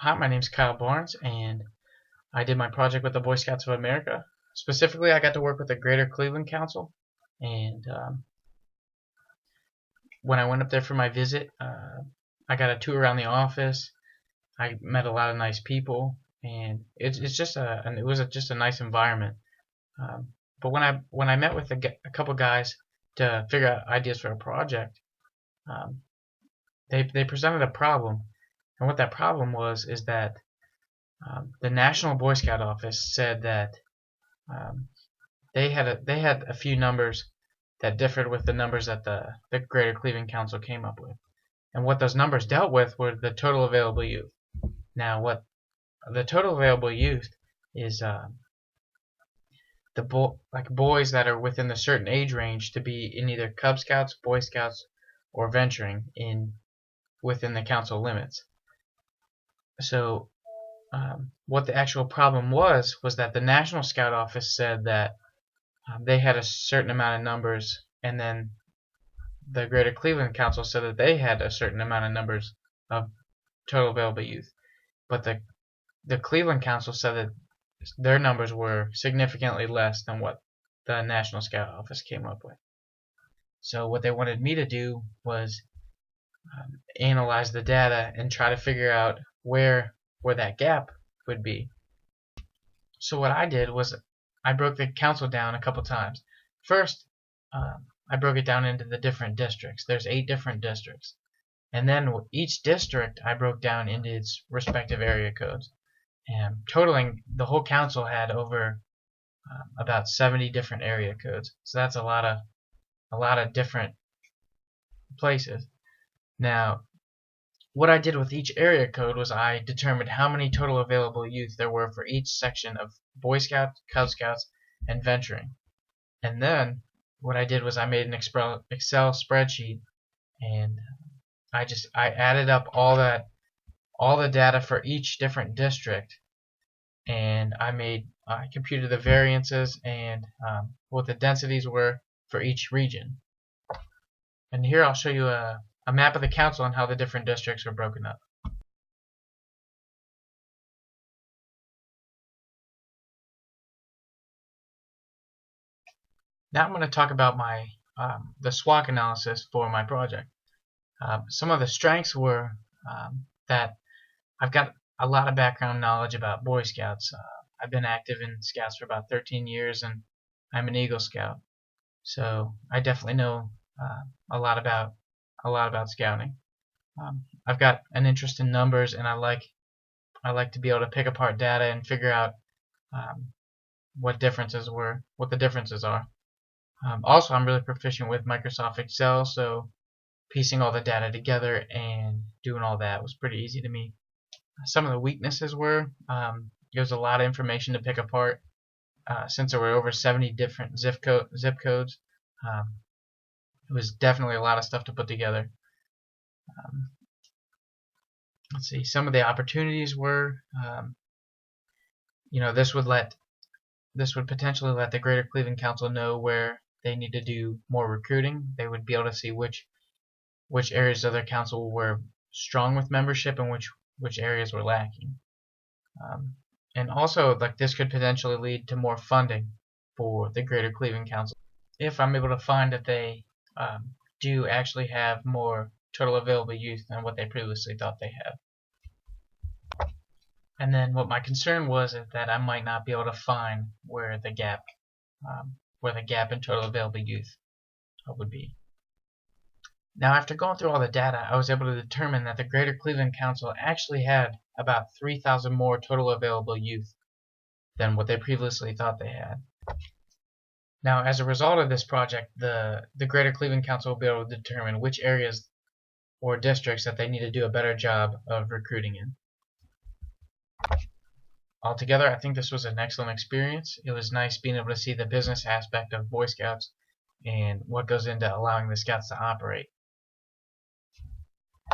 Hi, my name's Kyle Barnes, and I did my project with the Boy Scouts of America. Specifically, I got to work with the Greater Cleveland Council, and when I went up there for my visit, I got a tour around the office. I met a lot of nice people, and it was just a nice environment. But when I met with a couple guys to figure out ideas for a project, um, they presented a problem, and what that problem was is that the National Boy Scout office said that um, they had a few numbers that differed with the numbers that the Greater Cleveland Council came up with, and what those numbers dealt with were the total available youth. Now, what the total available youth is boys that are within a certain age range to be in either Cub Scouts, Boy Scouts, or venturing in within the council limits. So what the actual problem was that the National Scout Office said that they had a certain amount of numbers, and then the Greater Cleveland Council said that they had a certain amount of numbers of total available youth. But the Cleveland Council said that their numbers were significantly less than what the National Scout Office came up with. So what they wanted me to do was analyze the data and try to figure out where that gap would be. So what I did was I broke the council down a couple times. First, I broke it down into the different districts. There's 8 different districts. And then each district I broke down into its respective area codes. And totaling, the whole council had over about 70 different area codes. So that's a lot of different places. Now, what I did with each area code was I determined how many total available youth there were for each section of Boy Scouts, Cub Scouts, and venturing. And then what I did was I made an Excel spreadsheet, and I added up all the data for each different district, and I computed the variances and what the densities were for each region. And here I'll show you a map of the council and how the different districts are broken up. Now I'm going to talk about my the SWOT analysis for my project. Some of the strengths were that I've got a lot of background knowledge about Boy Scouts. I've been active in Scouts for about 13 years, and I'm an Eagle Scout, so I definitely know a lot about scouting. I've got an interest in numbers, and I like to be able to pick apart data and figure out what the differences are. Also, I'm really proficient with Microsoft Excel, so piecing all the data together and doing all that was pretty easy to me. Some of the weaknesses were there was a lot of information to pick apart. Since there were over 70 different zip codes, it was definitely a lot of stuff to put together. Let's see, some of the opportunities were, this would potentially let the Greater Cleveland Council know where they need to do more recruiting. They would be able to see which areas of their council were strong with membership and which areas were lacking. And also, this could potentially lead to more funding for the Greater Cleveland Council if I'm able to find that they do actually have more total available youth than what they previously thought they had. And then what my concern was is that I might not be able to find where the gap in total available youth would be. Now, after going through all the data, I was able to determine that the Greater Cleveland Council actually had about 3,000 more total available youth than what they previously thought they had. Now, as a result of this project, the Greater Cleveland Council will be able to determine which areas or districts that they need to do a better job of recruiting in. Altogether, I think this was an excellent experience. It was nice being able to see the business aspect of Boy Scouts and what goes into allowing the Scouts to operate.